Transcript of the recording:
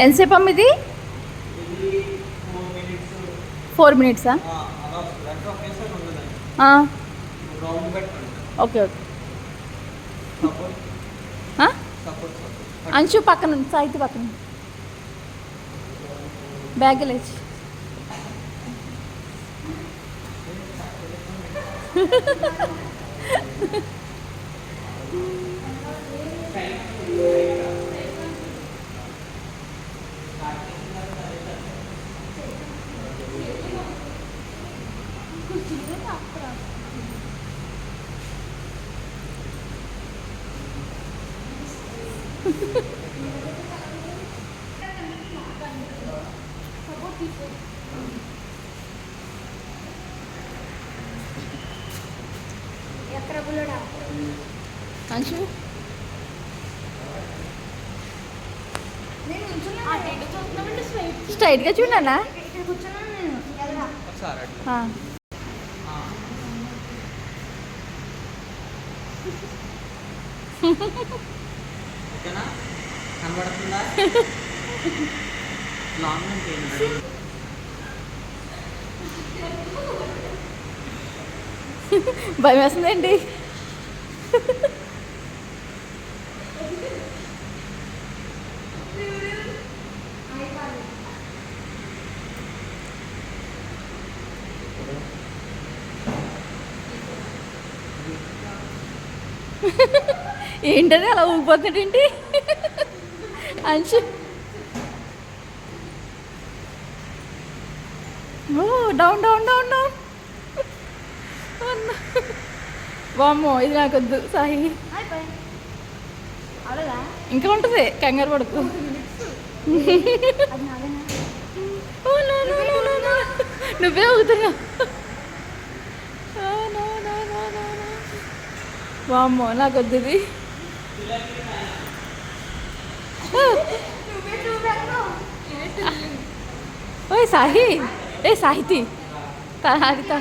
ఎంతసేపు అమ్మ ఇది? 4 minutes. Okay okay. అంశు పక్కన సాహిత్య పక్కన బ్యాగ్ లేచి అంశు స్ట్రైట్గా చూడనా? భయం వేస్తుందండి. ఏంటది అలా ఊగిపోతుందేంటి? Anshu down down down down. వామ్మో ఇది నాకు వద్దు సాయి. ఇంకా ఉంటుంది, కంగారు పడుకు. నువ్వే ఊగుతున్నావు. వామ్మో నాకు వద్దు ఇది. ఓయ్ సాహి, ఏ సాహితి హారిత